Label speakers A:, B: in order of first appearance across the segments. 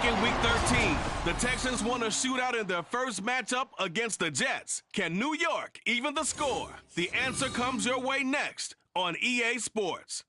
A: In Week 13, the Texans won a shootout in their first matchup against the Jets. Can New York even the score? The answer comes your way next on EA Sports.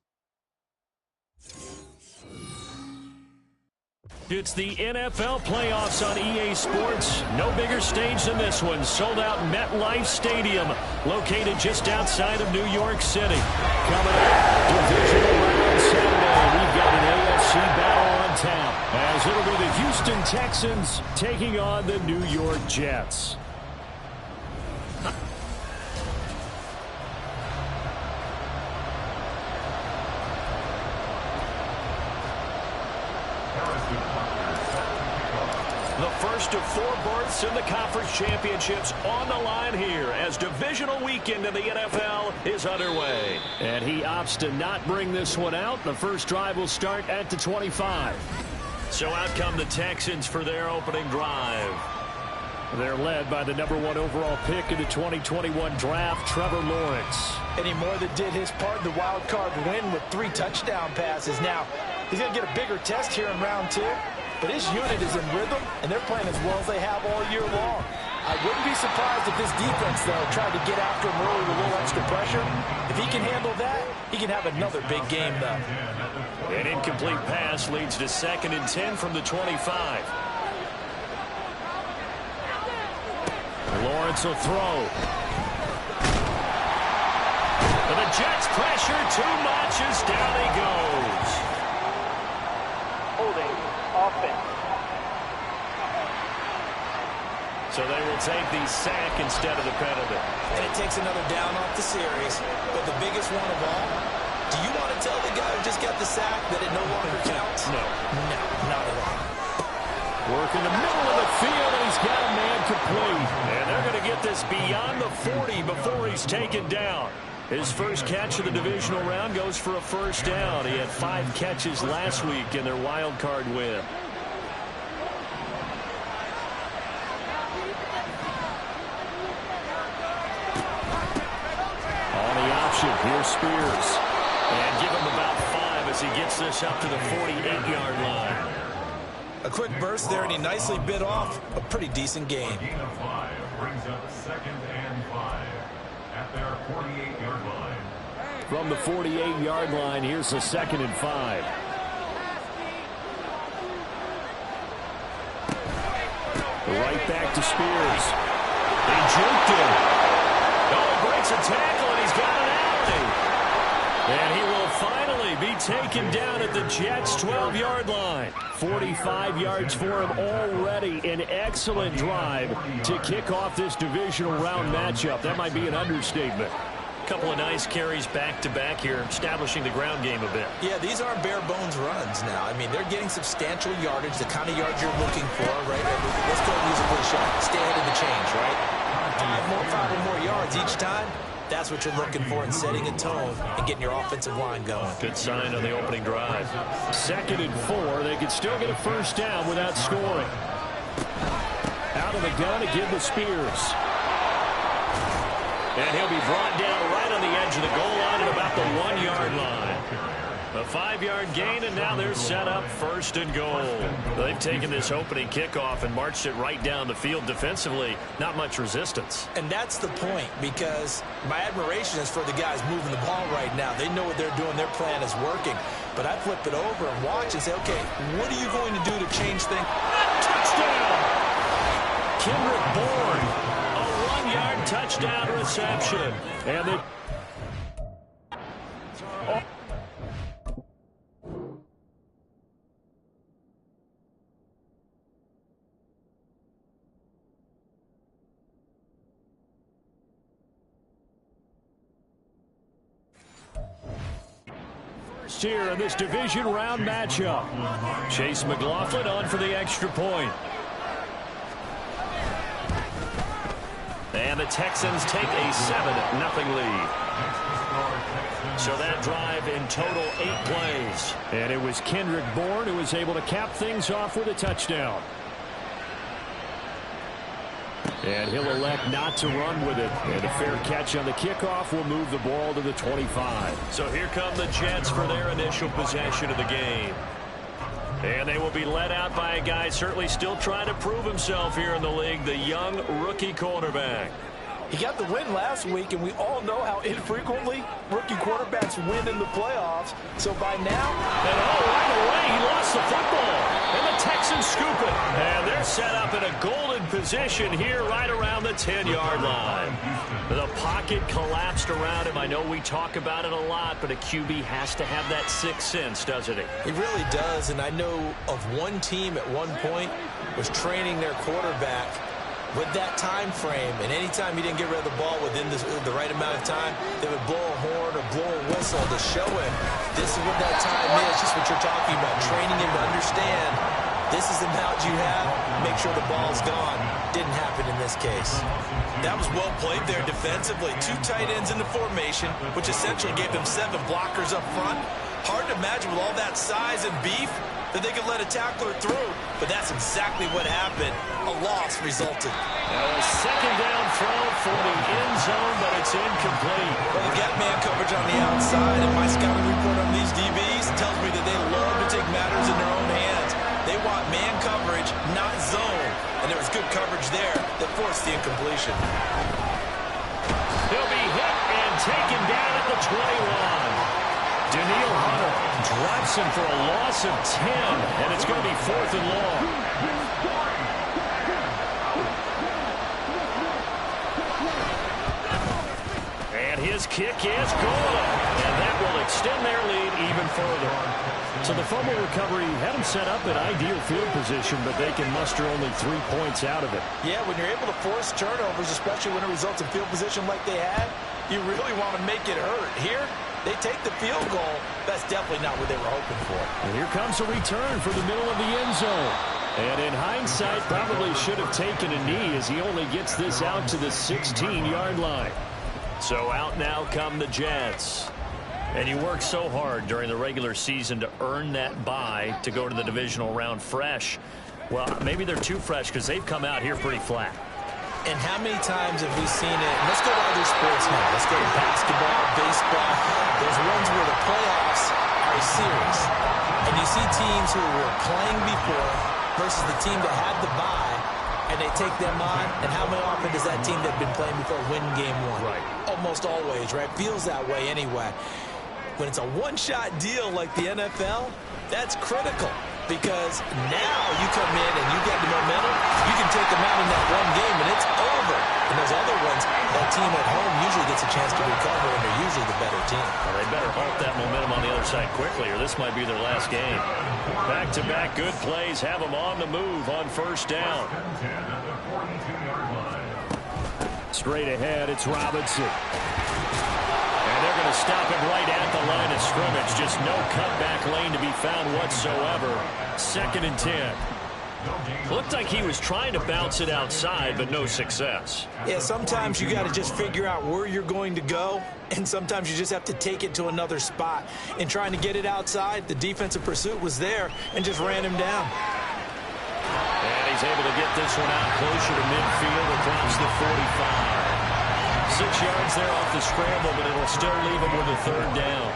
B: It's the NFL playoffs on EA Sports. No bigger stage than this one. Sold out MetLife Stadium, located just outside of New York City. Coming up, divisional round Saturday. We've got an AFC battle on tap, as it'll be the Houston Texans taking on the New York Jets. The first of 4 berths in the conference championships on the line here as divisional weekend in the NFL is underway. And he opts to not bring this one out. The first drive will start at the 25. So out come the Texans for their opening drive. They're led by the #1 overall pick in the 2021 draft, Trevor Lawrence.
C: And he more than did his part in the wild card win with 3 touchdown passes. Now, he's going to get a bigger test here in round 2. But his unit is in rhythm, and they're playing as well as they have all year long. I wouldn't be surprised if this defense, though, tried to get after him early with a little extra pressure. If he can handle that, he can have another big game, though.
B: An incomplete pass leads to 2nd and 10 from the 25. Lawrence will throw. And the Jets pressure too much as down he goes.
D: Holding offense.
B: So they will will take the sack instead of the penalty.
C: And it takes another down off the series. But the biggest one of all, do you want to tell the guy who just got the sack that it no longer counts?
B: No.
C: No, not at all.
B: Work in the middle of the field, and he's got a man complete. And they're going to get this beyond the 40 before he's taken down. His first catch of the divisional round goes for a first down. He had 5 catches last week in their wild card win. On the option, here's Spears. And give him about 5 as he gets this up to the 48-yard line.
C: A quick burst there, and he nicely bit off a pretty decent gain.
D: Gain of 5 brings up 2nd and 5 at their 48-yard line.
B: From the 48-yard line, here's the 2nd and 5. Right back to Spears. He juked him. Oh, breaks a tackle, and he's got an alley. And he will finally be taken down at the Jets' 12-yard line. 45 yards for him already. An excellent drive to kick off this divisional round matchup. That might be an understatement. Couple of nice carries back-to-back here, establishing the ground game a bit.
C: Yeah, these aren't bare-bones runs now. I mean, they're getting substantial yardage, the kind of yards you're looking for, right? Let's go use a cliche. Stay ahead of the change, right? 5 or more yards each time. That's what you're looking for in setting a tone and getting your offensive line going.
B: Good sign on the opening drive. 2nd and 4. They could still get a first down without scoring. Out of the gun again to Spears. And he'll be brought down right on the edge of the goal line at about the 1-yard line. A 5-yard gain, and now they're set up 1st and goal. They've taken this opening kickoff and marched it right down the field defensively. Not much resistance.
C: And that's the point, because my admiration is for the guys moving the ball right now. They know what they're doing. Their plan is working. But I flip it over and watch and say, okay, what are you going to do to change things?
B: Touchdown! Kendrick Bourne. A 1-yard touchdown reception. And they... here in this division round matchup. Chase McLaughlin on for the extra point. And the Texans take a 7-0 lead. So that drive in total 8 plays. And it was Kendrick Bourne who was able to cap things off with a touchdown. And he'll elect not to run with it. And a fair catch on the kickoff will move the ball to the 25. So here come the Jets for their initial possession of the game. And they will be led out by a guy certainly still trying to prove himself here in the league, the young rookie cornerback.
C: He got the win last week, and we all know how infrequently rookie quarterbacks win in the playoffs. So by now...
B: And right away, he lost the football. And the Texans scoop it. And they're set up in a golden position here right around the 10-yard line. The pocket collapsed around him. I know we talk about it a lot, but a QB has to have that sixth sense, doesn't he?
C: He really does, and I know of one team at one point was training their quarterback with that time frame, and anytime he didn't get rid of the ball within the right amount of time, they would blow a horn or blow a whistle to show him this is what that time is, just what you're talking about, training him to understand this is the amount you have, make sure the ball's gone. Didn't happen in this case. That was well played there defensively. 2 tight ends in the formation, which essentially gave them 7 blockers up front. Hard to imagine with all that size and beef that they could let a tackler through, but that's exactly what happened. A loss resulted.
B: A second down throw for the end zone, but it's incomplete.
C: Well, they got man coverage on the outside, and my scouting report on these DBs tells me that they love to take matters in their own hands. They want man coverage, not zone, and there was good coverage there that forced the incompletion.
B: He'll be hit and taken down at the 21. Daniil Hunter drops him for a loss of 10, and it's going to be 4th and long. And his kick is good, and that will extend their lead even further. So the fumble recovery had them set up in ideal field position, but they can muster only 3 points out of it.
C: Yeah, when you're able to force turnovers, especially when it results in field position like they had, you really want to make it hurt. Here, they take the field goal. That's definitely not what they were hoping for.
B: And here comes a return for the middle of the end zone. And in hindsight, probably should have taken a knee as he only gets this out to the 16-yard line. So out now come the Jets.
E: And you work so hard during the regular season to earn that bye to go to the divisional round fresh. Well, maybe they're too fresh because they've come out here pretty flat.
C: And how many times have we seen it? And let's go to other sports now. Let's go to basketball, baseball. Those ones where the playoffs are a series. And you see teams who were playing before versus the team that had the bye, and they take them on. And how many often does that team that had been playing before win game one?
E: Right.
C: Almost always, right? Feels that way anyway. When it's a one-shot deal like the NFL, that's critical because now you come in and you get the momentum, you can take them out in that one game and it's over. And those other ones, that team at home usually gets a chance to recover and they're usually the better team.
E: Well, they better halt that momentum on the other side quickly or this might be their last game. Back-to-back good plays have them on the move on first down.
B: Straight ahead, it's Robinson. And they're going to stop him right at the line of scrimmage. Just no cutback lane to be found whatsoever. 2nd and 10.
E: Looked like he was trying to bounce it outside, but no success.
C: Yeah, sometimes you got to just figure out where you're going to go, and sometimes you just have to take it to another spot. In trying to get it outside, the defensive pursuit was there and just ran him down.
E: And he's able to get this one out closer to midfield across the 45. 6 yards there off the scramble, but it'll still leave him with a 3rd down.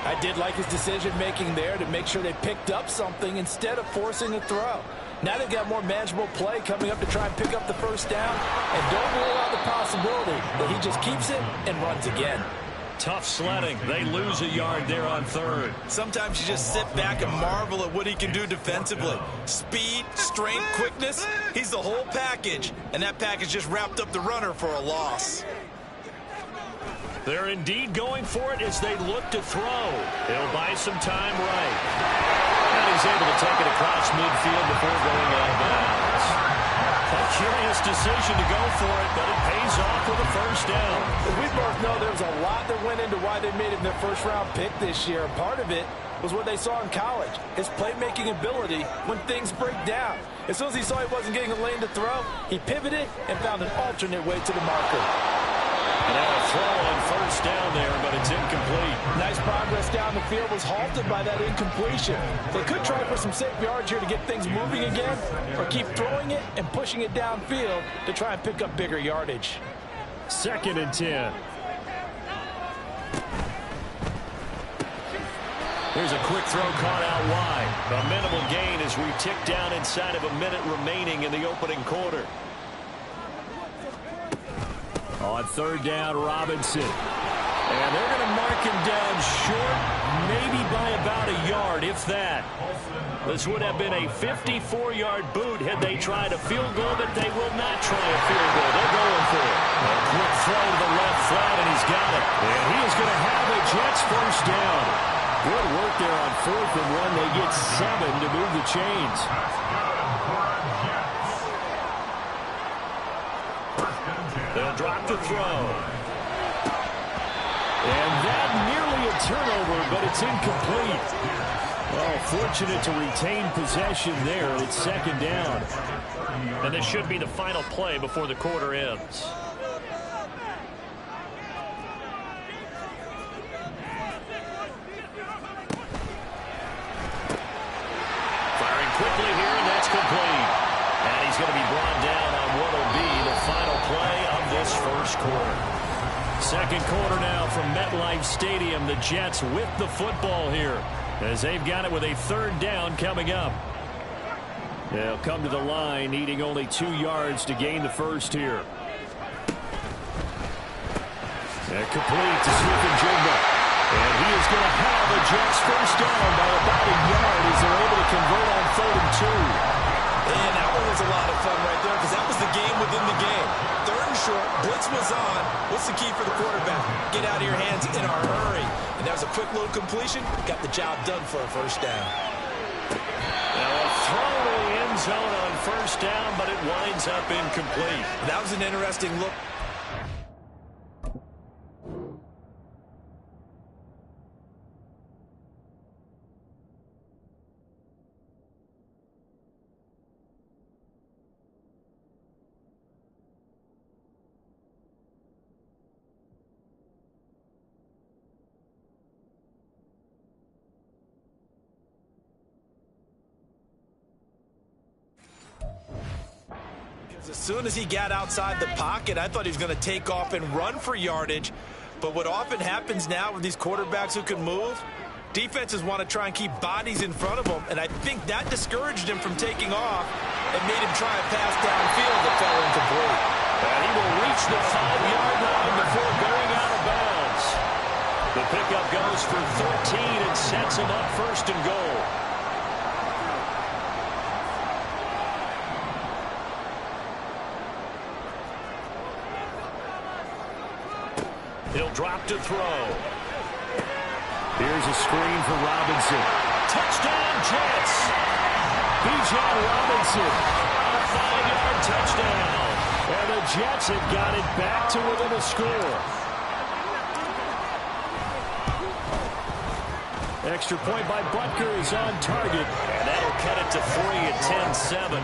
C: I did like his decision-making there to make sure they picked up something instead of forcing a throw. Now they've got more manageable play coming up to try and pick up the 1st down, and don't rule out the possibility that he just keeps it and runs again.
E: Tough sledding. They lose a yard there on 3rd.
C: Sometimes you just sit back and marvel at what he can do defensively. Speed, strength, quickness, he's the whole package, and that package just wrapped up the runner for a loss.
E: They're indeed going for it as they look to throw. It'll buy some time right. And he's able to take it across midfield before going out of bounds. A curious decision to go for it, but it pays off with a 1st down.
C: As we both know, there was a lot that went into why they made him their 1st-round pick this year. Part of it was what they saw in college, his playmaking ability when things break down. As soon as he saw he wasn't getting a lane to throw, he pivoted and found an alternate way to the marker.
E: And now a throw on 1st down there, but it's incomplete.
C: Nice progress down the field was halted by that incompletion. They could try for some safe yards here to get things moving again, or keep throwing it and pushing it downfield to try and pick up bigger yardage.
B: 2nd and 10.
E: Here's a quick throw caught out wide. A minimal gain as we tick down inside of a minute remaining in the opening quarter.
B: On 3rd down, Robinson. And they're going to mark him down short, maybe by about a yard, if that. This would have been a 54-yard boot had they tried a field goal, but they will not try a field goal. They're going for it. A quick throw to the left flat, and he's got it. And he is going to have a Jets 1st down. Good work there on 4th and 1. They get 7 to move the chains.
E: They'll drop the throw.
B: And that nearly a turnover, but it's incomplete. Well, fortunate to retain possession there. It's 2nd down.
E: And this should be the final play before the quarter ends. Firing quickly here, and that's complete. And he's going to be brought down on what will be the final play of this 1st quarter.
B: 2nd quarter now from MetLife Stadium. The Jets with the football here as they've got it with a 3rd down coming up. They'll come to the line needing only 2 yards to gain the 1st here. And complete to Smith-Njigba. And he is going to have a Jets 1st down by about a yard as they're able to convert on 3rd and 2.
C: And that one was a lot of fun right there because that was the game within the game. 3rd and short, blitz was on. What's the key for the quarterback? Get out of your hands in a hurry. And now there's a quick little completion. Got the job done for a first down.
B: Now a throw to the end zone on first down, but it winds up incomplete.
C: That was an interesting look. As soon as he got outside the pocket, I thought he was going to take off and run for yardage. But what often happens now with these quarterbacks who can move, defenses want to try and keep bodies in front of them, and I think that discouraged him from taking off and made him try a pass downfield that fell incomplete.
B: And he will reach the 5-yard line before going out of bounds. The pickup goes for 13 and sets him up first and goal. He'll drop to throw. Here's a screen for Robinson. Touchdown, Jets. Bijan Robinson. A 5-yard touchdown. And the Jets have got it back to within a score. Extra point by Butker is on target. And that'll cut it to 3 at 10-7.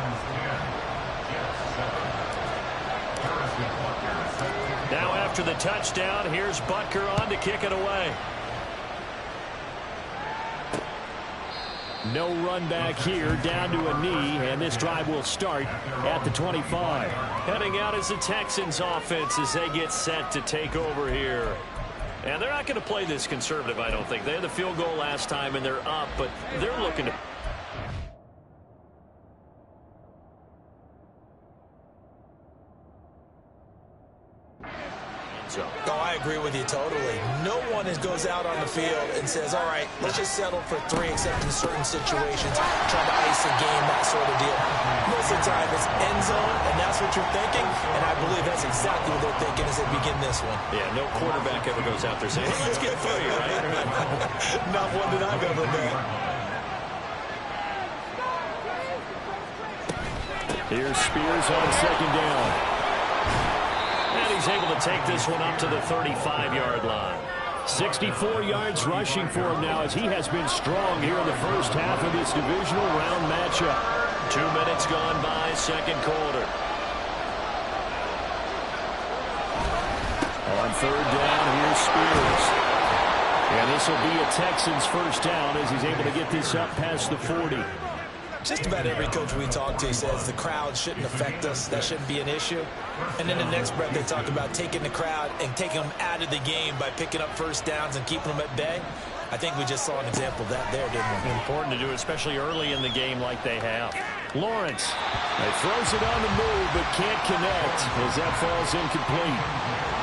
B: Now after the touchdown, here's Butker on to kick it away. No run back here, down to a knee, and this drive will start at the 25. Heading out is the Texans offense as they get set to take over here. And they're not going to play this conservative, I don't think. They had the field goal last time, and they're up, but they're looking to...
C: Oh, I agree with you totally. No one goes out on the field and says, all right, let's just settle for 3 except in certain situations, trying to ice a game, that sort of deal. Most of the time it's end zone, and that's what you're thinking, and I believe that's exactly what they're thinking as they begin this one.
B: Yeah, no quarterback ever goes out there saying, hey, let's get 3, right?
C: Not one that I've ever met.
B: Here's Spears on second down. And he's able to take this one up to the 35-yard line. 64 yards rushing for him now as he has been strong here in the first half of this divisional round matchup. 2 minutes gone by, second quarter. On third down, here's Spears. And this will be a Texans first down as he's able to get this up past the 40.
C: Just about every coach we talk to says the crowd shouldn't affect us. That shouldn't be an issue. And then the next breath they talk about taking the crowd and taking them out of the game by picking up first downs and keeping them at bay. I think we just saw an example of that there, didn't we?
B: Important to do, especially early in the game like they have. Lawrence. He throws it on the move but can't connect as that falls incomplete.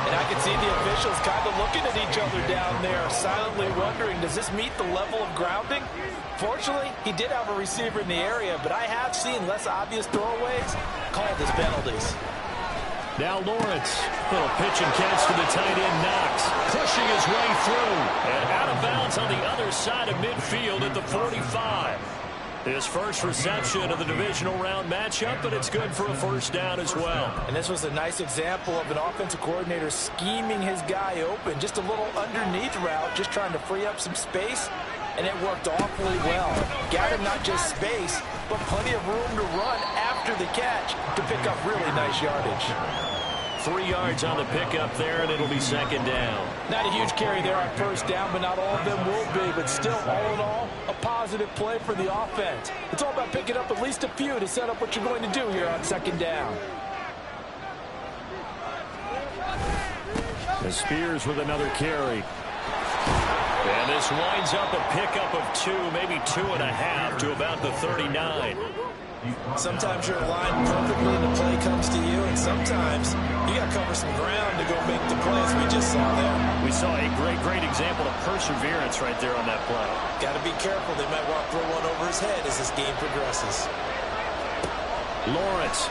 C: And I can see the officials kind of looking at each other down there, silently wondering, does this meet the level of grounding? Fortunately, he did have a receiver in the area, but I have seen less obvious throwaways called as penalties.
B: Now Lawrence, little pitch and catch to the tight end, Knox, pushing his way through, and out of bounds on the other side of midfield at the 45. His first reception of the divisional round matchup, but it's good for a first down as well.
C: And this was a nice example of an offensive coordinator scheming his guy open, just a little underneath route, just trying to free up some space, and it worked awfully well. Got him not just space, but plenty of room to run after the catch to pick up really nice yardage.
B: 3 yards on the pickup there, and it'll be second down.
C: Not a huge carry there on first down, but not all of them will be. But still, all in all, a positive play for the offense. It's all about picking up at least a few to set up what you're going to do here on second down.
B: And Spears with another carry. And this winds up a pickup of 2, maybe 2.5 to about the 39.
C: Sometimes you're aligned perfectly and the play comes to you, and sometimes you got to cover some ground to go make the plays we just saw there.
B: We saw a great example of perseverance right there on that play.
C: Got to be careful. They might want to throw one over his head as this game progresses.
B: Lawrence.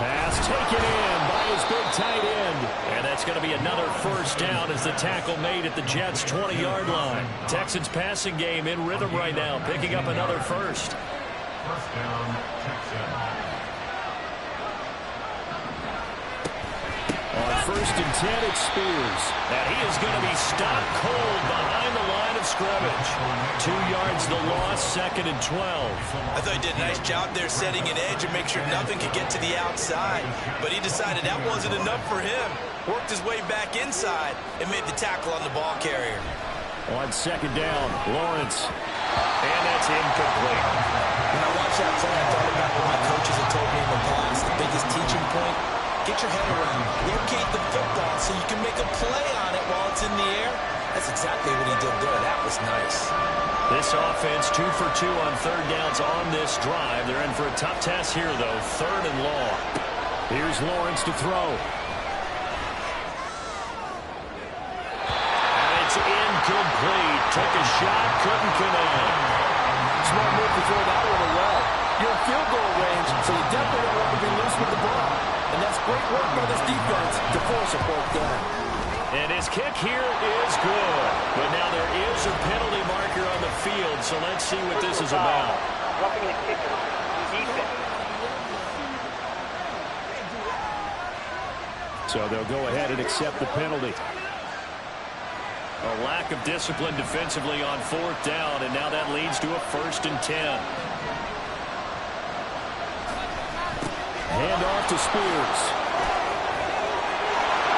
B: Pass taken in by his big tight end. And that's going to be another first down as the tackle made at the Jets' 20-yard line. Texans passing game in rhythm right now, picking up another first.
D: First down, Texans.
B: On 1st and 10, it's Spears. And he is going to be stopped cold behind the line of scrimmage. 2 yards the loss, 2nd and 12.
C: I thought he did a nice job there setting an edge and make sure nothing could get to the outside. But he decided that wasn't enough for him. Worked his way back inside and made the tackle on the ball carrier.
B: On 2nd down, Lawrence. And that's incomplete.
C: When I watched that play, I thought about what my coaches had told me in the past. The biggest teaching point, get your head around it. Locate the football so you can make a play on it while it's in the air. That's exactly what he did there. That was nice.
B: This offense 2 for 2 on 3rd downs on this drive. They're in for a tough test here, though. 3rd and long. Here's Lawrence to throw. And it's incomplete. Took a shot, couldn't connect.
C: Smart move to throw that one away. You're in field goal range, so you definitely don't want to be loose with the ball. And that's great work by this defense to force a fourth down.
B: And his kick here is good. But now there is a penalty marker on the field, so let's see what this is about.
F: Roughing the kicker. Defense.
B: So they'll go ahead and accept the penalty. A lack of discipline defensively on 4th down, and now that leads to a 1st and 10. Hand off to Spears.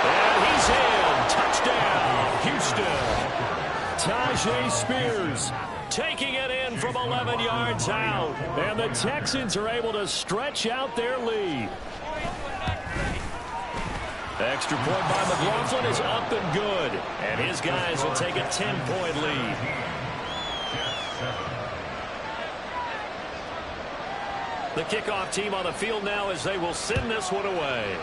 B: And he's in. Touchdown, Houston. Tajay Spears taking it in from 11 yards out. And the Texans are able to stretch out their lead. Extra point by McLaughlin is up and good. And his guys will take a 10-point lead. The kickoff team on the field now as they will send this one away.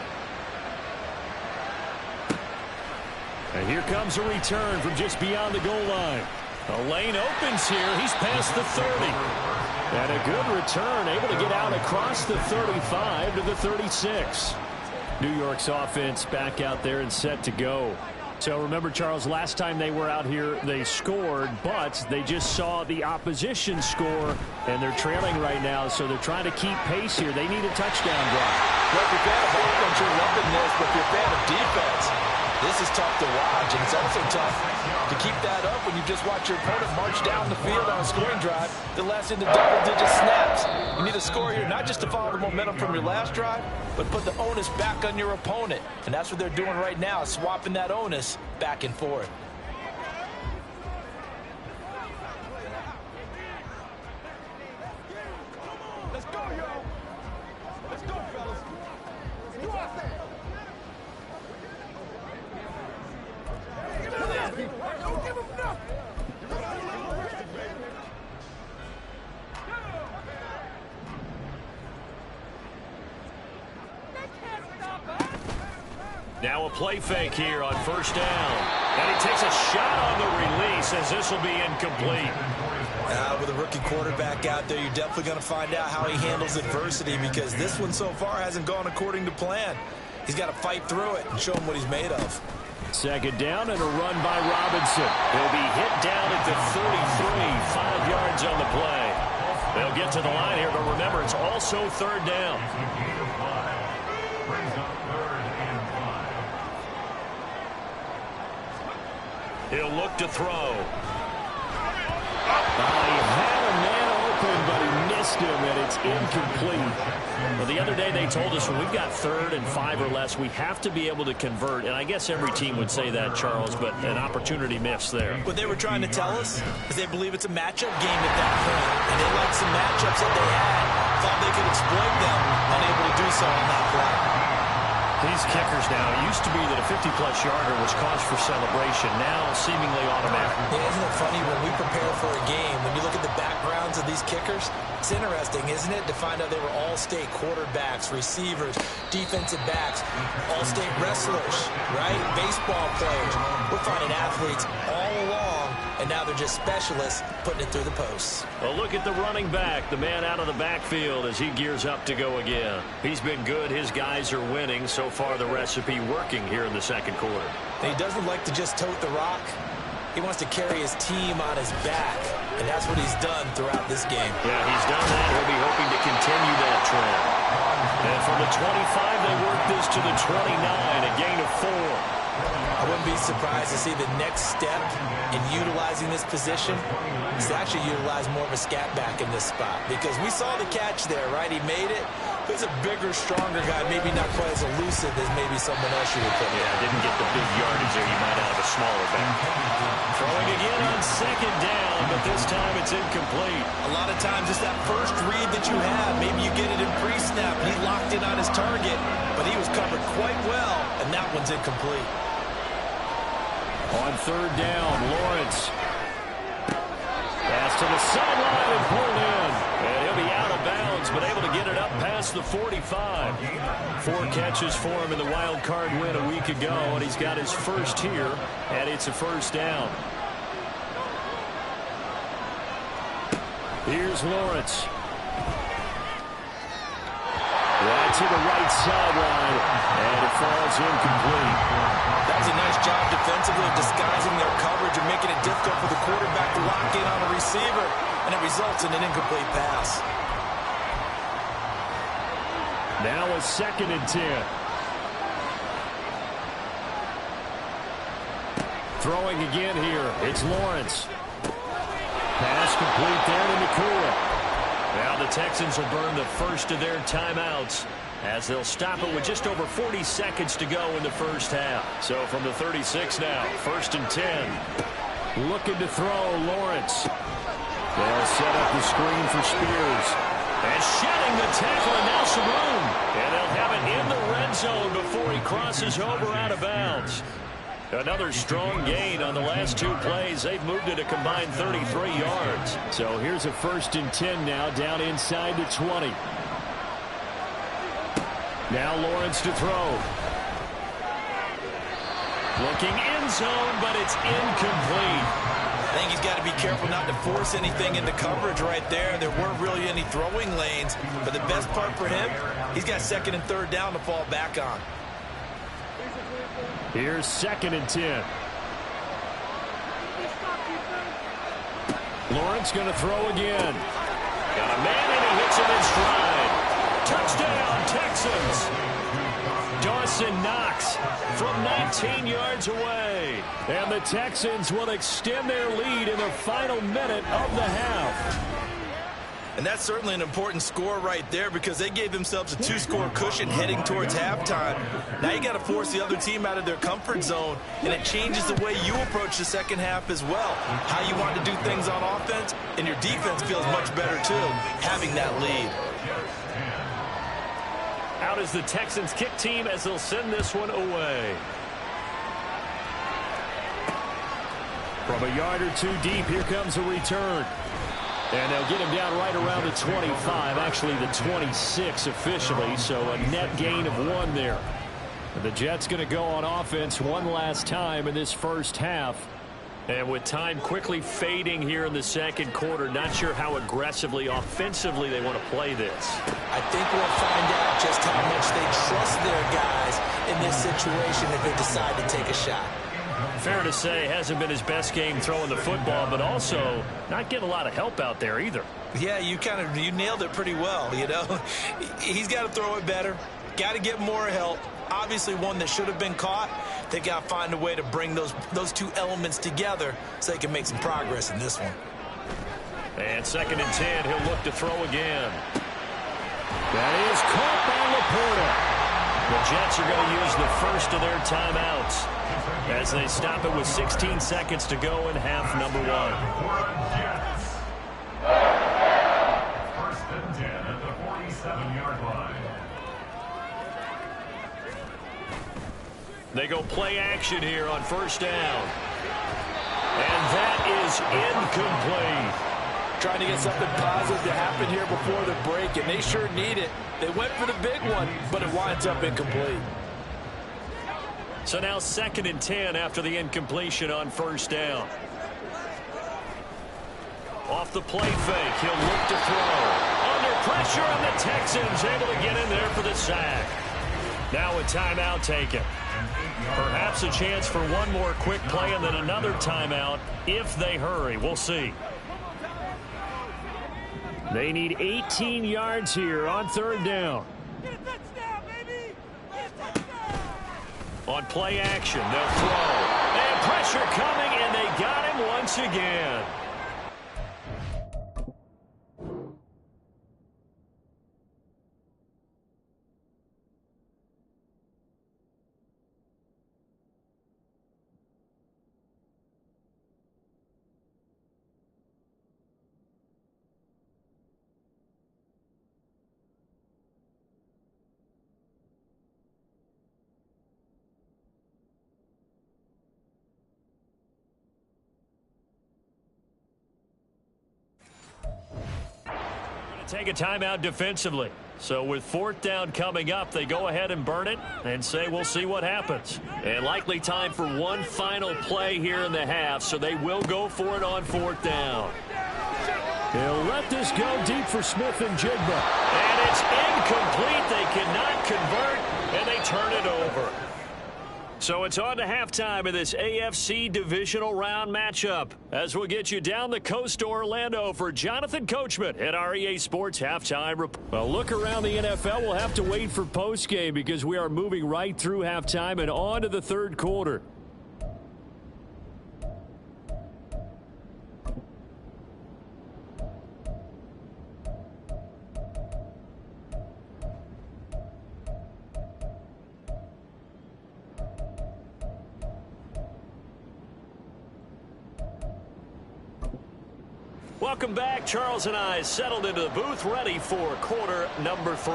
B: And here comes a return from just beyond the goal line. The lane opens here. He's past the 30. And a good return, able to get out across the 35 to the 36. New York's offense back out there and set to go. So remember, Charles, last time they were out here, they scored, but they just saw the opposition score, and they're trailing right now, so they're trying to keep pace here. They need a touchdown drive.
C: Well, if you're a fan of offense, you're loving this, but if you're a fan of defense, this is tough to watch, and it's also tough to keep that up when you just watch your opponent march down the field on a scoring drive the last into double-digit snaps. You need a score here, not just to follow the momentum from your last drive, but put the onus back on your opponent. And that's what they're doing right now, swapping that onus back and forth.
G: Let's go, yo! Let's go, fellas! Do our thing! Don't give him nothing!
B: Now a play fake here on 1st down. And he takes a shot on the release as this will be incomplete.
C: With a rookie quarterback out there, you're definitely going to find out how he handles adversity, because this one so far hasn't gone according to plan. He's got to fight through it and show him what he's made of.
B: 2nd down and a run by Robinson. He'll be hit down at the 33, 5 yards on the play. They'll get to the line here, but remember, it's also 3rd down.
D: Brings up 3rd and 5.
B: He'll look to throw. He had a man open, but he missed him, and it's incomplete. Well, the other day they told us when we've got 3rd and 5 or less, we have to be able to convert. And I guess every team would say that, Charles, but an opportunity missed there.
C: What they were trying to tell us is they believe it's a matchup game at that point. And they liked some matchups that they had. Thought they could exploit them, unable to do so on that play.
B: These kickers now, it used to be that a 50-plus yarder was cause for celebration. Now, seemingly automatic.
C: Yeah, isn't it funny when we prepare for a game, when you look at the backgrounds of these kickers, it's interesting, isn't it, to find out they were all-state quarterbacks, receivers, defensive backs, all-state wrestlers, right? Baseball players. We're finding athletes all along and now they're just specialists putting it through the posts.
B: A look at the running back, the man out of the backfield as he gears up to go again. He's been good. His guys are winning. So far, the recipe working here in the second quarter.
C: And he doesn't like to just tote the rock. He wants to carry his team on his back, and that's what he's done throughout this game.
B: Yeah, he's done that. He'll be hoping to continue that trend. And from the 25, they work this to the 29, a gain of 4.
C: I wouldn't be surprised to see the next step in utilizing this position is to actually utilize more of a scat back in this spot, because we saw the catch there, right? He made it. He's a bigger, stronger guy, maybe not quite as elusive as maybe someone else you would put in.
B: Yeah, didn't get the big yardage there. You might have a smaller back. Throwing again on second down, but this time it's incomplete.
C: A lot of times it's that first read that you have. Maybe you get it in pre-snap, and he locked in on his target, but he was covered quite well, and that one's incomplete.
B: On third down, Lawrence. Pass to the sideline and pulled in. And he'll be out of bounds, but able to get it up past the 45. 4 catches for him in the wild card win a week ago, and he's got his first here, and it's a first down. Here's Lawrence. Right to the right sideline, and it falls incomplete.
C: That was a nice job defensively of disguising their coverage and making it difficult for the quarterback to lock in on a receiver, and it results in an incomplete pass.
B: Now a 2nd and 10. Throwing again here. It's Lawrence. Pass complete there to Nakua. Now the Texans will burn the first of their timeouts as they'll stop it with just over 40 seconds to go in the first half. So from the 36 now, 1st and 10. Looking to throw, Lawrence. They'll set up the screen for Spears. And shedding the tackle, and now some room. And they'll have it in the red zone before he crosses over out of bounds. Another strong gain on the last 2 plays. They've moved it a combined 33 yards. So here's a 1st and 10 now, down inside the 20. Now Lawrence to throw. Looking end zone, but it's incomplete.
C: I think he's got to be careful not to force anything into coverage right there. There weren't really any throwing lanes, but the best part for him, he's got 2nd and 3rd down to fall back on.
B: Here's 2nd and 10. Lawrence going to throw again. Got a man, and he hits him in stride. Touchdown, Texans. Dawson Knox from 19 yards away. And the Texans will extend their lead in the final minute of the half.
C: And that's certainly an important score right there, because they gave themselves a 2-score cushion heading towards halftime. Now you got to force the other team out of their comfort zone, and it changes the way you approach the second half as well. How you want to do things on offense, and your defense feels much better too, having that lead.
B: Out is the Texans kick team as they'll send this one away. From a yard or 2 deep, here comes a return. And they'll get him down right around the 25, actually the 26 officially, so a net gain of 1 there. And the Jets going to go on offense one last time in this first half. And with time quickly fading here in the second quarter, not sure how aggressively, offensively they want to play this.
C: I think we'll find out just how much they trust their guys in this situation if they decide to take a shot.
B: Fair to say, hasn't been his best game throwing the football, but also not getting a lot of help out there either.
C: Yeah, you nailed it pretty well, you know. He's got to throw it better, got to get more help. Obviously one that should have been caught. They got to find a way to bring those 2 elements together so they can make some progress in this one.
B: And 2nd and 10, he'll look to throw again. That is caught by Laporta. The Jets are going to use the first of their timeouts as they stop it with 16 seconds to go in half number 1.
D: 1st and 10 at the 47-yard line.
B: They go play action here on 1st down. And that is incomplete.
C: Trying to get something positive to happen here before the break, and they sure need it. They went for the big one, but it winds up incomplete.
B: So now 2nd and 10 after the incompletion on 1st down. Off the play fake, he'll look to throw. Under pressure, and the Texans able to get in there for the sack. Now a timeout taken. Perhaps a chance for one more quick play and then another timeout if they hurry. We'll see. They need 18 yards here on third down. On play action, they'll throw. And pressure coming, and they got him once again. Take a timeout defensively. So with fourth down coming up, they go ahead and burn it and say we'll see what happens. And likely time for one final play here in the half, so they will go for it on fourth down. They'll let this go deep for Smith and Jigba. And it's incomplete. They cannot convert, and they turn it over. So it's on to halftime of this AFC divisional round matchup as we'll get you down the coast to Orlando for Jonathan Coachman at our EA Sports Halftime Report. Well, look around the NFL. We'll have to wait for postgame because we are moving right through halftime and on to the third quarter. Welcome back. Charles and I settled into the booth ready for quarter number 3.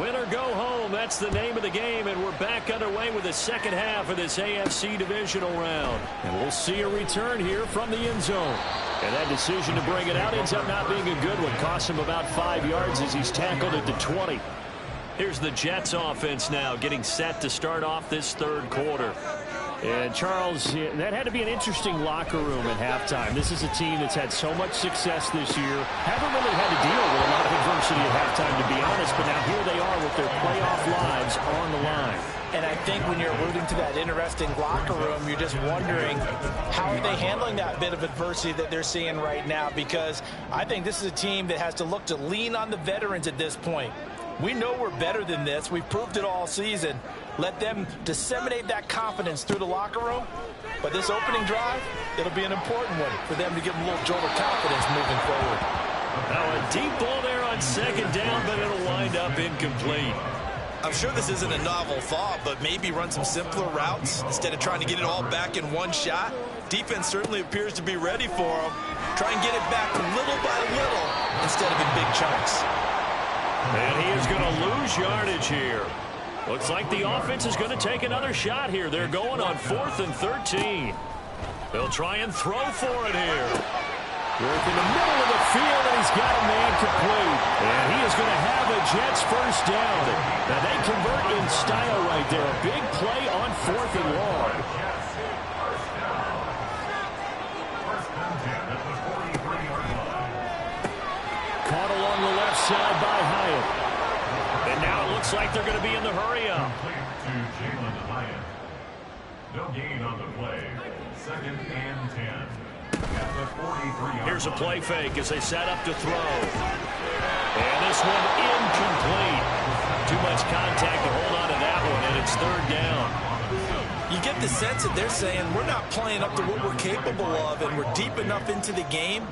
B: Win or go home, that's the name of the game, and we're back underway with the second half of this AFC divisional round. And we'll see a return here from the end zone. And that decision to bring it out ends up not being a good one. Costs him about 5 yards as he's tackled at the 20. Here's the Jets offense now getting set to start off this third quarter. And, Charles, that had to be an interesting locker room at halftime. This is a team that's had so much success this year. Haven't really had to deal with a lot of adversity at halftime, to be honest. But now here they are with their playoff lives on the line.
C: And I think when you're alluding to that interesting locker room, you're just wondering how are they handling that bit of adversity that they're seeing right now? Because I think this is a team that has to look to lean on the veterans at this point. We know we're better than this. We've proved it all season. Let them disseminate that confidence through the locker room. But this opening drive, it'll be an important one for them to give them a little jolt of confidence moving forward.
B: Now a deep ball there on second down, but it'll wind up incomplete.
H: I'm sure this isn't a novel thought, but maybe run some simpler routes instead of trying to get it all back in one shot. Defense certainly appears to be ready for them. Try and get it back little by little instead of in big chunks.
B: And he is going to lose yardage here. Looks like the offense is going to take another shot here. They're going on 4th and 13. They'll try and throw for it here. Work in the middle of the field, and he's got a man complete. And he is going to have a Jets first down. Now they convert in style right there. A big play on 4th and long. Caught along the left side by Hyatt. And now it looks like they're going to be in the hurry-up.
D: No gain on the play. 2nd and 10. At the 43-yard
B: Here's a play fake as they set up to throw. And this one incomplete. Too much contact to hold on to that one, and it's third down.
C: You get the sense that they're saying we're not playing up to what we're capable of, and we're deep enough into the game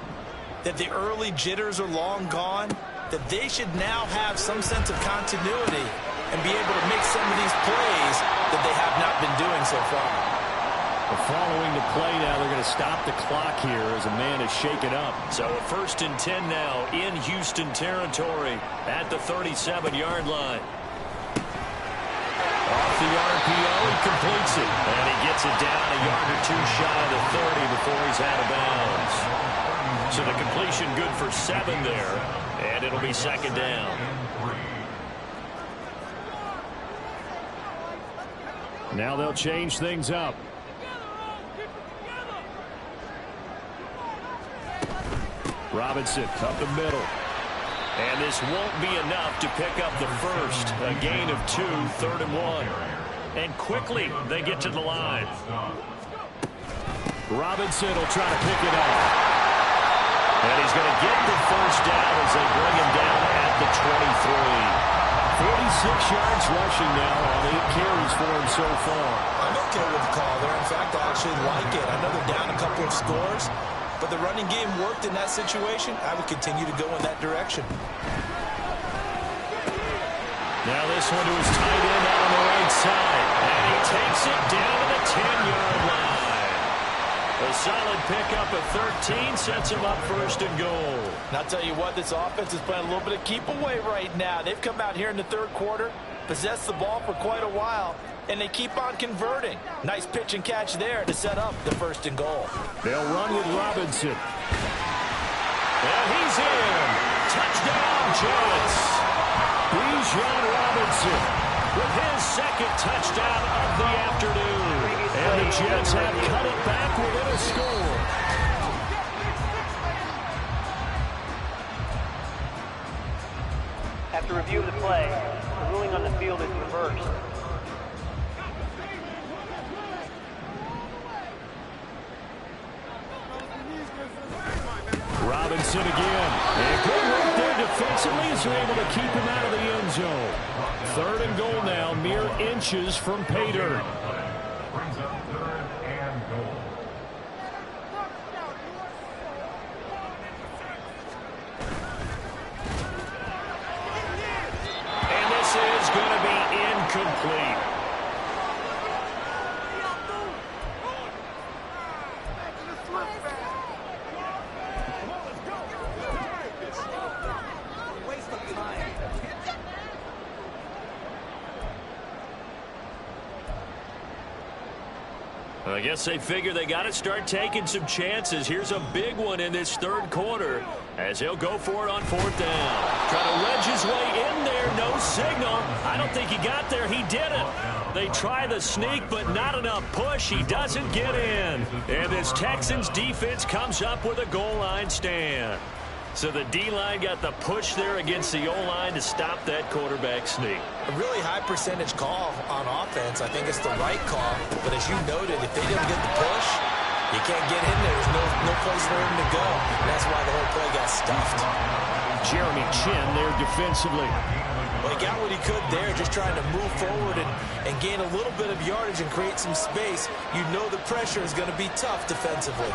C: that the early jitters are long gone, that they should now have some sense of continuity and be able to make some of these plays that they have not been doing so far.
B: Following the play now, they're going to stop the clock here as a man is shaken up. So a 1st and 10 now in Houston territory at the 37-yard line. Off the RPO, he completes it. And he gets it down a yard or two shy of the 30 before he's out of bounds. So the completion good for 7 there. And it'll be 2nd down. Now they'll change things up. Robinson up the middle. And this won't be enough to pick up the first. A gain of 2, 3rd and 1. And quickly they get to the line. Robinson will try to pick it up. And he's going to get the first down as they bring him down at the 23. 46 yards rushing now on 8 carries for him so far.
H: I'm okay with the call there. In fact, I actually like it. I know they're down a couple of scores, but the running game worked in that situation. I would continue to go in that direction.
B: Now this one to his tight end out on the right side. And he takes it down to the 10-yard line. A solid pickup of 13 sets him up 1st and goal.
C: And I'll tell you what, this offense is playing a little bit of keep away right now. They've come out here in the 3rd quarter, possessed the ball for quite a while, and they keep on converting. Nice pitch and catch there to set up the 1st and goal.
B: They'll run with Robinson. And he's in. Touchdown, Jets. Bijan Robinson with his 2nd touchdown of the afternoon. And the Jets have cut it back within a score.
F: After review of the play, the ruling on the field is reversed.
B: Robinson again. And good work there defensively as they're able to keep him out of the end zone. 3rd and goal now, mere inches from pay dirt.
D: Brings up 3rd and goal.
B: And this is going to be incomplete. I guess they figure they got to start taking some chances. Here's a big one in this 3rd quarter as he'll go for it on 4th down. Try to wedge his way in there. No signal. I don't think he got there. He didn't. They try the sneak, but not enough push. He doesn't get in. And this Texans defense comes up with a goal line stand. So the D-line got the push there against the O-line to stop that quarterback sneak.
H: A really high percentage call on offense. I think it's the right call. But as you noted, if they didn't get the push, you can't get in there. There's no place for him to go. And that's why the whole play got stuffed.
B: Jeremy Chin there defensively.
H: Well, he got what he could there, just trying to move forward and gain a little bit of yardage and create some space. You know the pressure is going to be tough defensively.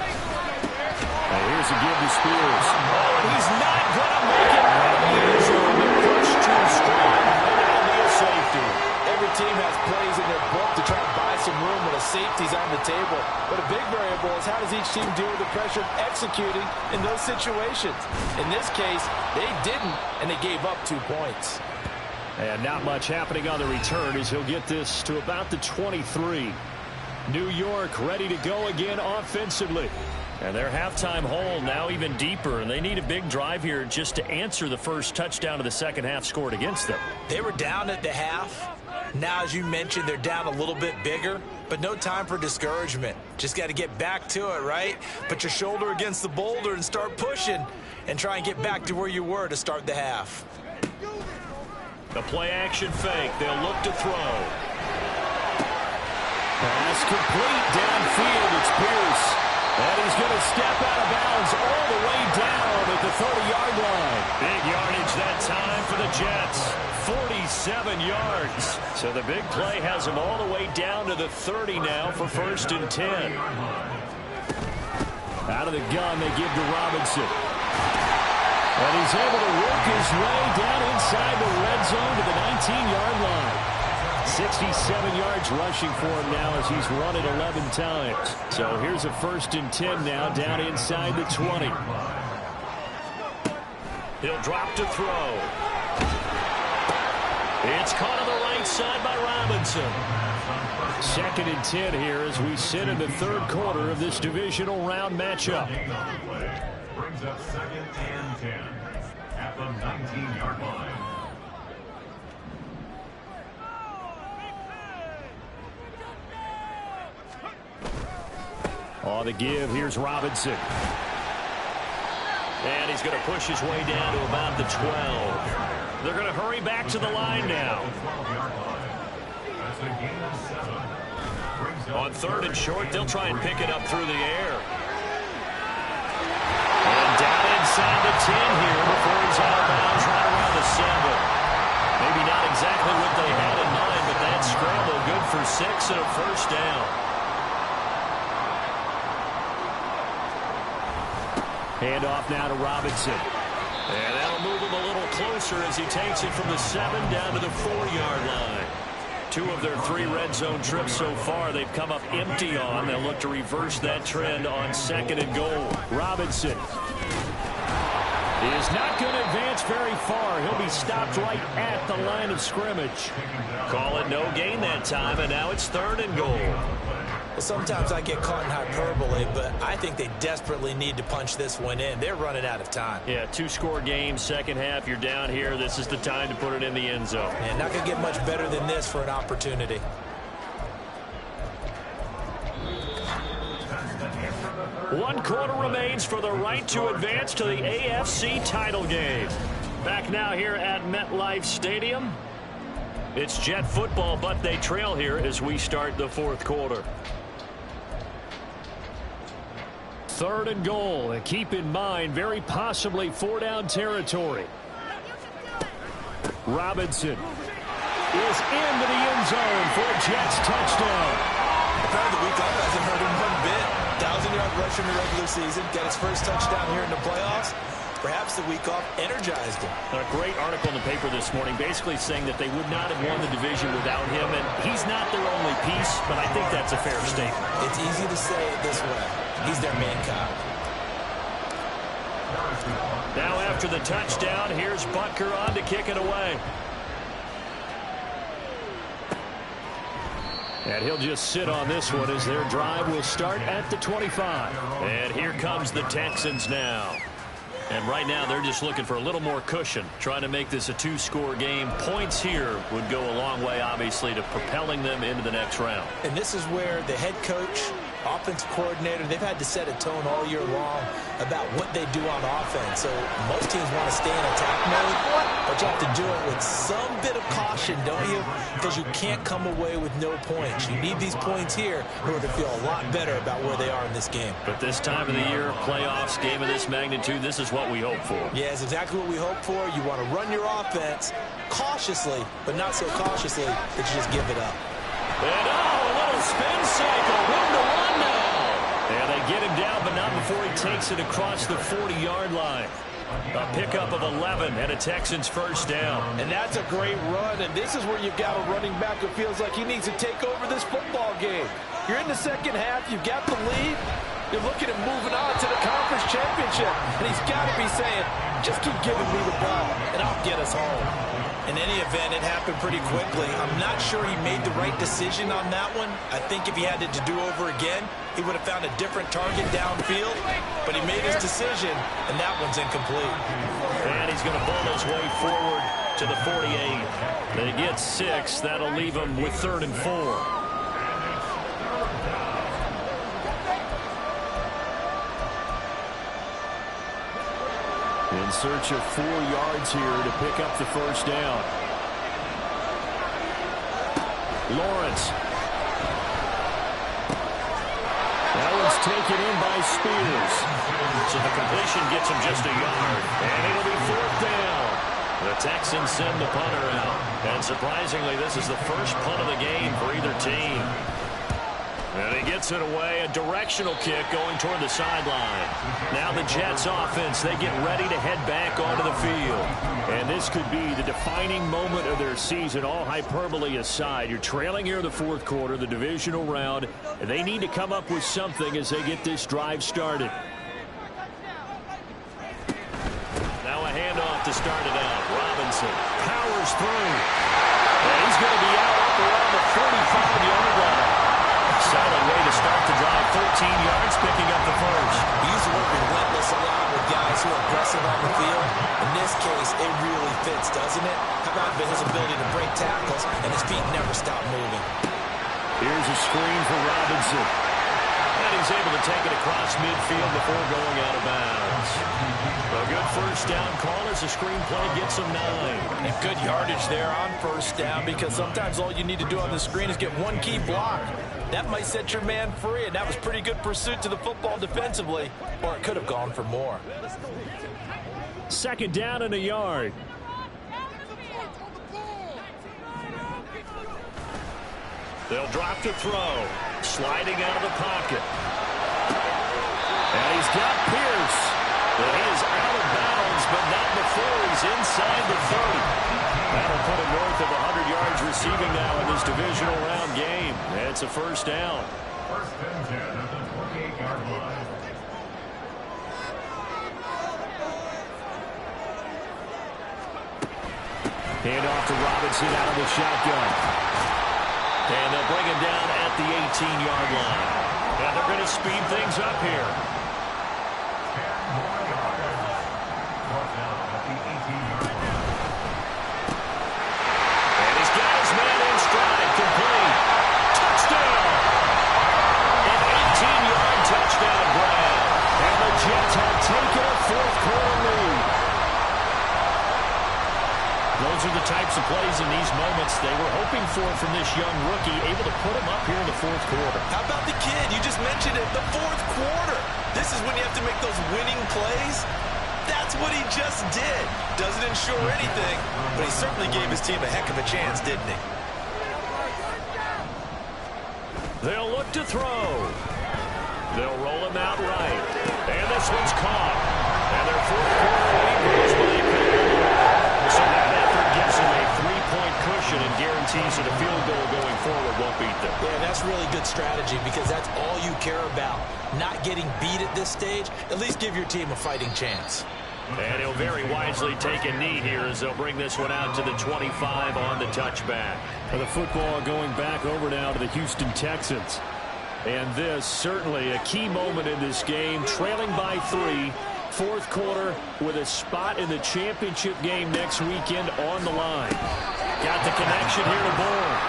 B: Now here's a give to Spears. Oh, he's not going to make it out of the end zone. The push too strong. That'll be a safety.
C: Every team has plays in their book to try to buy some room when a safety's on the table. But a big variable is how does each team deal with the pressure of executing in those situations. In this case, they didn't, and they gave up 2 points.
B: And not much happening on the return as he'll get this to about the 23. New York ready to go again offensively. And their halftime hole now even deeper, and they need a big drive here just to answer the first touchdown of the 2nd half scored against them.
H: They were down at the half. Now, as you mentioned, they're down a little bit bigger, but no time for discouragement. Just got to get back to it, right? Put your shoulder against the boulder and start pushing and try and get back to where you were to start the half.
B: The play-action fake. They'll look to throw. Pass complete downfield. It's Pierce. And he's going to step out of bounds all the way down at the 30-yard line. Big yardage that time for the Jets. 47 yards. So the big play has him all the way down to the 30 now for 1st and 10. Out of the gun, they give to Robinson. And he's able to work his way down inside the red zone to the 19-yard line. 67 yards rushing for him now as he's run it 11 times. So here's a 1st and 10 now down inside the 20. He'll drop to throw. It's caught on the right side by Robinson. 2nd and 10 here as we sit in the 3rd quarter of this divisional round matchup.
D: Brings up 2nd and 10 at the 19-yard line.
B: On the give, here's Robinson. And he's going to push his way down to about the 12. They're going to hurry back to the line now. On 3rd and short, they'll try and pick it up through the air. And down inside the 10 here before he's out of bounds right around the 7. Maybe not exactly what they had in mind, but that scramble good for 6 and a first down. Hand off now to Robinson. And that'll move him a little closer as he takes it from the 7 down to the 4-yard line. 2 of their 3 red zone trips so far they've come up empty on. They'll look to reverse that trend on 2nd and goal. Robinson is not going to advance very far. He'll be stopped right at the line of scrimmage. Call it no gain that time, and now it's 3rd and goal.
H: Well, sometimes I get caught in hyperbole, but I think they desperately need to punch this one in. They're running out of time.
B: Yeah, 2-score game, second half. You're down here. This is the time to put it in the end zone.
H: And not going to get much better than this for an opportunity.
B: One quarter remains for the right to advance to the AFC title game. Back now here at MetLife Stadium. It's Jet football, but they trail here as we start the 4th quarter. 3rd and goal, and keep in mind, very possibly 4-down territory. Robinson is into the end zone for a Jets touchdown.
H: Apparently the week off hasn't hurt him one bit. 1,000-yard rush in the regular season, got his first touchdown here in the playoffs. Perhaps the week off energized him.
B: A great article in the paper this morning basically saying that they would not have won the division without him, and he's not their only piece, but I think that's a fair statement.
H: It's easy to say it this way. He's their main cog.
B: Now after the touchdown, here's Butker on to kick it away. And he'll just sit on this one as their drive will start at the 25. And here comes the Texans now. And right now, they're just looking for a little more cushion, trying to make this a 2-score game. Points here would go a long way, obviously, to propelling them into the next round.
H: And this is where the head coach, offensive coordinator, they've had to set a tone all year long about what they do on offense. So most teams want to stay in attack mode, but you have to do it with some bit of caution, don't you? Because you can't come away with no points. You need these points here in order to feel a lot better about where they are in this game.
B: But this time of the year, playoffs, game of this magnitude, this is what we hope for.
H: Yeah, it's exactly what we hope for. You want to run your offense cautiously, but not so cautiously that you just give it up.
B: And a little spin cycle, 1-to-1 now. And they get him down, but not before he takes it across the 40-yard line. A pickup of 11 and a Texans first down.
C: And that's a great run, and this is where you've got a running back who feels like he needs to take over this football game. You're in the second half, you've got the lead. You're looking at moving on to the conference championship, and he's got to be saying, just keep giving me the ball, and I'll get us home.
H: In any event, it happened pretty quickly. I'm not sure he made the right decision on that one. I think if he had it to do over again, he would have found a different target downfield, but he made his decision, and that one's incomplete.
B: And he's going to ball his way forward to the 48. They get 6. That'll leave him with 3rd and 4. In search of 4 yards here to pick up the first down. Lawrence. That one's taken in by Spears. So the completion gets him just a yard. And it'll be 4th down. The Texans send the punter out. And surprisingly, this is the first punt of the game for either team. And he gets it away, a directional kick going toward the sideline. Now the Jets offense, they get ready to head back onto the field. And this could be the defining moment of their season, all hyperbole aside. You're trailing here in the 4th quarter, the divisional round, and they need to come up with something as they get this drive started. Now a handoff to start it out. Robinson powers through. And he's going to be out up around the 45-yard line. Solid way to start the drive, 13 yards, picking up the first.
H: He used to work relentless a lot with guys who are aggressive on the field. In this case, it really fits, doesn't it? How about his ability to break tackles, and his feet never stop moving.
B: Here's a screen for Robinson. And he's able to take it across midfield before going out of bounds. A first down call as the screenplay gets him 9.
C: And good yardage there on first down, because sometimes all you need to do on the screen is get one key block. That might set your man free, and that was pretty good pursuit to the football defensively, or it could have gone for more.
B: Second down and a yard. They'll drop to throw. Sliding out of the pocket. And he's got Pierce. But he is out of bounds, but not before he's inside the 30. That'll put him north of 100 yards receiving now in this divisional round game. It's a first down.
D: First and 10 at the 28-yard line.
B: Hand off to Robinson out of the shotgun. And they'll bring him down at the 18-yard line. And they're going to speed things up here.
D: 10 more yards. Fourth down at the 18-yard line.
B: And he's got his man in stride. Complete. Touchdown. An 18-yard touchdown grab. And the Jets have taken a fourth-quarter lead. Those are the types of plays in these moments they were hoping for from this young rookie, able to put him up here in the fourth quarter.
H: How about the kid? You just mentioned it, the fourth quarter. This is when you have to make those winning plays. That's what he just did. Doesn't ensure anything, but he certainly gave his team a heck of a chance, didn't he?
B: They'll look to throw. They'll roll him out right. And this one's caught. And their fourth quarter lead goes by a couple. So that effort gives them a 3-point cushion and guarantees that a field goal going forward won't beat them.
C: Yeah, that's really good strategy, because that's all you care about. Not getting beat at this stage. At least give your team a fighting chance.
B: And he'll very wisely take a knee here as they'll bring this one out to the 25 on the touchback. And the football going back over now to the Houston Texans. And this certainly a key moment in this game, trailing by 3. Fourth quarter with a spot in the championship game next weekend on the line. Got the connection here to Bourne.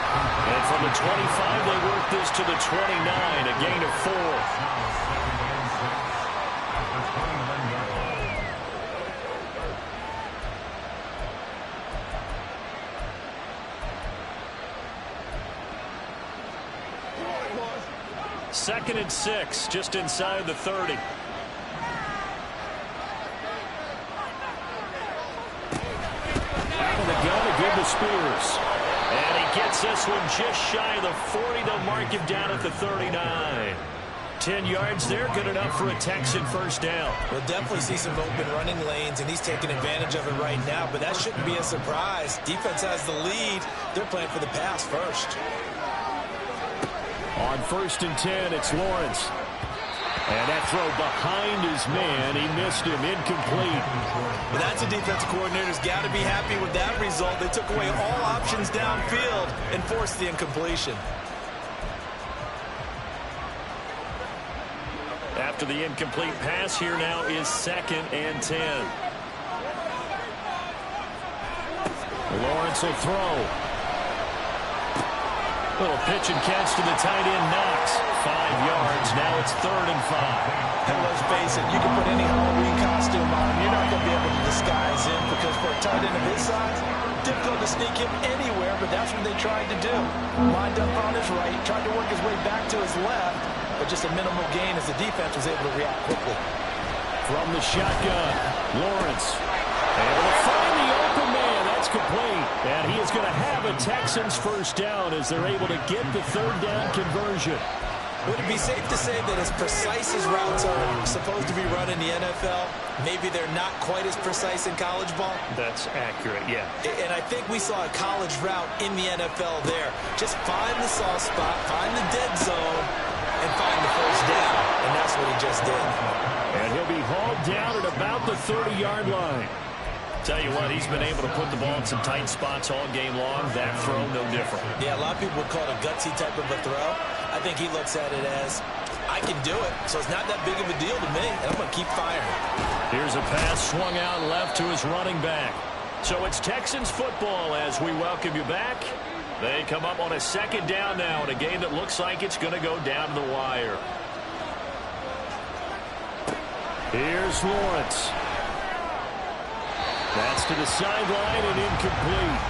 B: And from the 25, they work this to the 29, a gain of 4. Second and 6, just inside the 30. Out of the gun to give to Spears. And he gets this one just shy of the 40. They'll mark him down at the 39. 10 yards there, good enough for a Texan first down.
C: We'll definitely see some open running lanes, and he's taking advantage of it right now, but that shouldn't be a surprise. Defense has the lead. They're playing for the pass first.
B: On first and 10, it's Lawrence. And that throw behind his man, he missed him, incomplete.
H: But that's a defensive coordinator's got to be happy with that result. They took away all options downfield and forced the incompletion.
B: After the incomplete pass, here now is second and 10. Lawrence will throw. Little pitch and catch to the tight end, Knox. 5 yards. Now it's third and 5.
C: And let's face it, you can put any Halloween costume on him. You're not going to be able to disguise him, because for a tight end of his size, difficult to sneak him anywhere, but that's what they tried to do. Lined up on his right, tried to work his way back to his left, but just a minimal gain as the defense was able to react quickly.
B: From the shotgun, Lawrence able to find the open man. That's complete. And he is going to have a Texans first down as they're able to get the third down conversion.
C: Would it be safe to say that as precise as routes are supposed to be run in the NFL, maybe they're not quite as precise in college ball?
B: That's accurate, yeah.
C: And I think we saw a college route in the NFL there. Just find the soft spot, find the dead zone, and find the first down. And that's what he just did.
B: And he'll be hauled down at about the 30-yard line. Tell you what, he's been able to put the ball in some tight spots all game long. That throw, no different.
C: Yeah, a lot of people would call it a gutsy type of a throw. I think he looks at it as, I can do it, so it's not that big of a deal to me, and I'm going to keep firing.
B: Here's a pass swung out left to his running back. So it's Texans football as we welcome you back. They come up on a second down now in a game that looks like it's going to go down to the wire. Here's Lawrence. That's to the sideline and incomplete.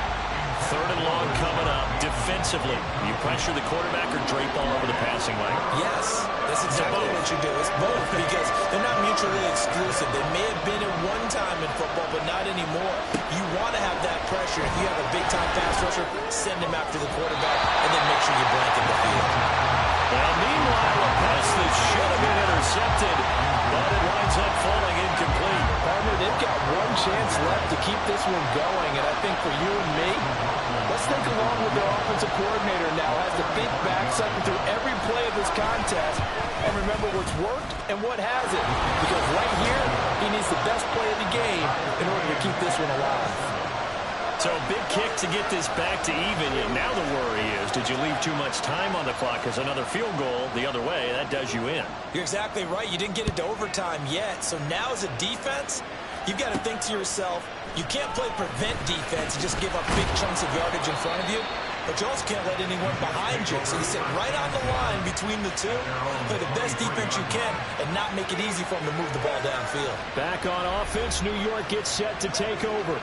B: Third and long coming up. Defensively, you pressure the quarterback or drape all over the passing lane?
H: Yes, that's exactly what you do. It's both because they're not mutually exclusive. They may have been at one time in football, but not anymore. You want to have that pressure. If you have a big-time pass rusher, send him after the quarterback, and then make sure you blanket the field.
B: Well, meanwhile, a pass that should have been intercepted, but it winds up falling incomplete.
C: Partner, they've got one chance left to keep this one going, and I think for you and me, let's think along with their offensive coordinator now. Has to think back, cycle through every play of this contest, and remember what's worked and what hasn't. Because right here, he needs the best play of the game in order to keep this one alive.
B: So big kick to get this back to even. Now the worry is, did you leave too much time on the clock? Because another field goal the other way, that does you in.
H: You're exactly right. You didn't get it to overtime yet. So now as a defense, you've got to think to yourself, you can't play prevent defense and just give up big chunks of yardage in front of you. But you also can't let anyone behind you. So you sit right on the line between the two, play the best defense you can, and not make it easy for them to move the ball downfield.
B: Back on offense, New York gets set to take over.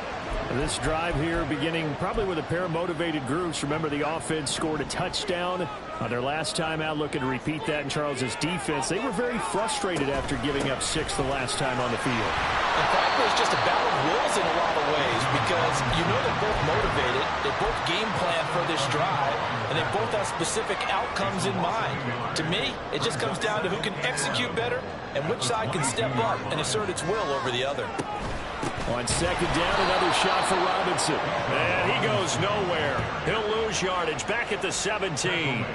B: This drive here beginning probably with a pair of motivated groups. Remember, the offense scored a touchdown on their last time out, looking to repeat that in Charles's defense. They were very frustrated after giving up 6 the last time on the field.
C: And frankly, it's just a battle of wills in a lot of ways because you know they're both motivated, they both game plan for this drive, and they both have specific outcomes in mind. To me, it just comes down to who can execute better and which side can step up and assert its will over the other.
B: On second down, another shot for Robinson. And he goes nowhere. He'll lose yardage back at the 17.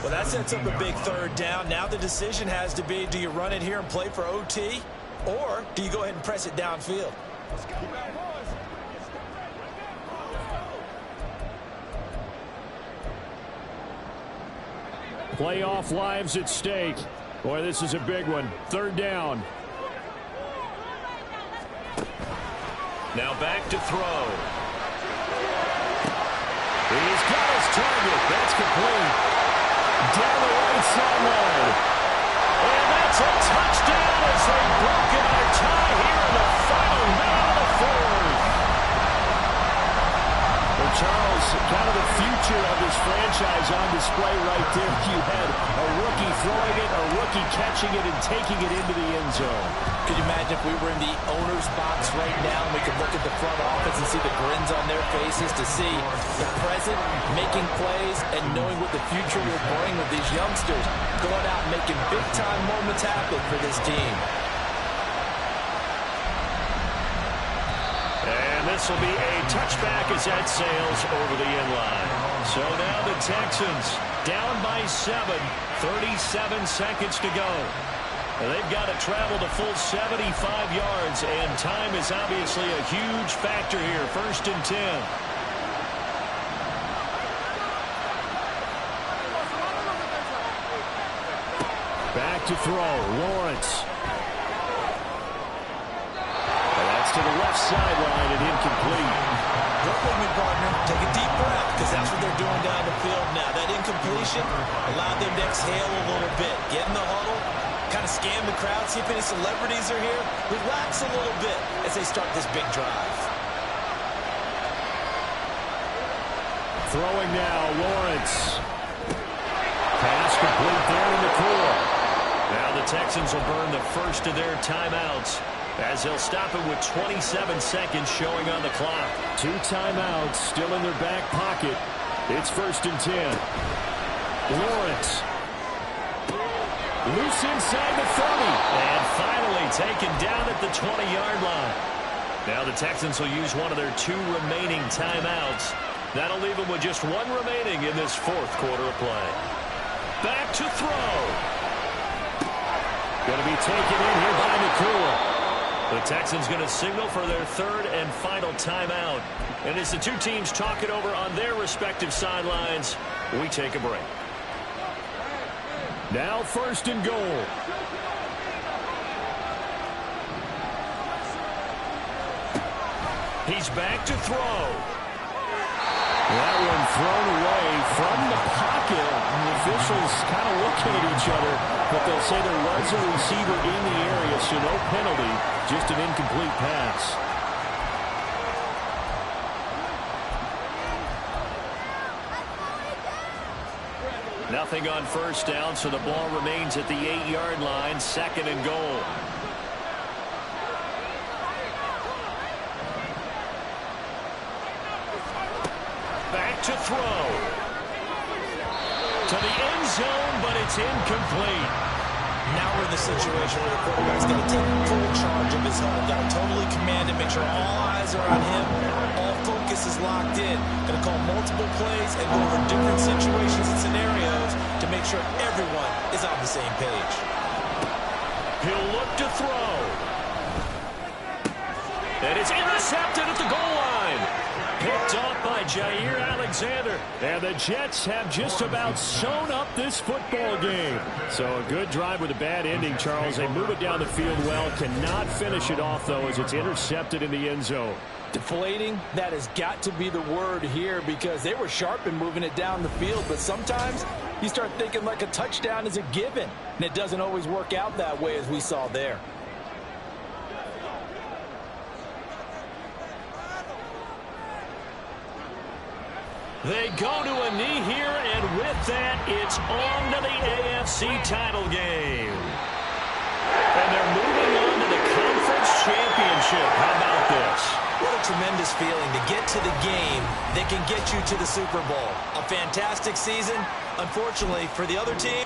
H: Well, that sets up a big third down. Now the decision has to be, do you run it here and play for OT, or do you go ahead and press it downfield?
B: Playoff lives at stake. Boy, this is a big one. Third down. Now back to throw. He's got his target. That's complete. Down the right sideline. And that's a touchdown as they've broken our tie here in the final minute of the fourth. Well, Charles, kind of the future of this franchise on display right there. You had a rookie throwing it, a rookie catching it, and taking it into the end zone.
C: Could you imagine if we were in the owner's box right now and we could look at the front office and see the grins on their faces to see the present making plays and knowing what the future will bring with these youngsters going out and making big-time moments happen for this team.
B: And this will be a touchback as that sails over the end line. So now the Texans down by 7, 37 seconds to go. They've got to travel the full 75 yards, and time is obviously a huge factor here. 1st and 10. Back to throw. Lawrence. And that's to the left sideline and incomplete.
H: Work with me, partner. Take a deep breath, because that's what they're doing down the field now. That incompletion allowed them to exhale a little bit. Get in the huddle. Kind of scan the crowd, see if any celebrities are here. Relax a little bit as they start this big drive.
B: Throwing now, Lawrence. Pass complete there in the core. Now the Texans will burn the first of their timeouts as they'll stop it with 27 seconds showing on the clock. 2 timeouts still in their back pocket. It's 1st and 10. Lawrence. Loose inside the 30. And finally taken down at the 20-yard line. Now the Texans will use one of their 2 remaining timeouts. That'll leave them with just 1 remaining in this 4th quarter of play. Back to throw. Going to be taken in here by McCool. The Texans going to signal for their 3rd and final timeout. And as the 2 teams talk it over on their respective sidelines, we take a break. Now 1st and goal. He's back to throw. That one thrown away from the pocket. And the officials kind of looking at each other, but they'll say there was a receiver in the area, so no penalty, just an incomplete pass. Nothing on first down, so the ball remains at the 8-yard line, 2nd and goal. Back to throw. To the end zone, but it's incomplete.
H: Now we're in the situation where the quarterback's got to take full charge of his home. Got to totally command it, make sure all eyes are on him. All focus is locked in. Going to call multiple plays and go over different situations and scenarios to make sure everyone is on the same page.
B: He'll look to throw. And it's intercepted at the goal line. Picked off by Jair Alexander. And the Jets have just about sewn up this football game. So a good drive with a bad ending, Charles. They move it down the field well. Cannot finish it off, though, as it's intercepted in the end zone.
C: Deflating, that has got to be the word here, because they were sharp in moving it down the field. But sometimes you start thinking like a touchdown is a given. And it doesn't always work out that way, as we saw there.
B: They go to a knee here, and with that, it's on to the AFC title game. And they're moving on to the conference championship. How about this?
H: What a tremendous feeling to get to the game that can get you to the Super Bowl. A fantastic season. Unfortunately, for the other team.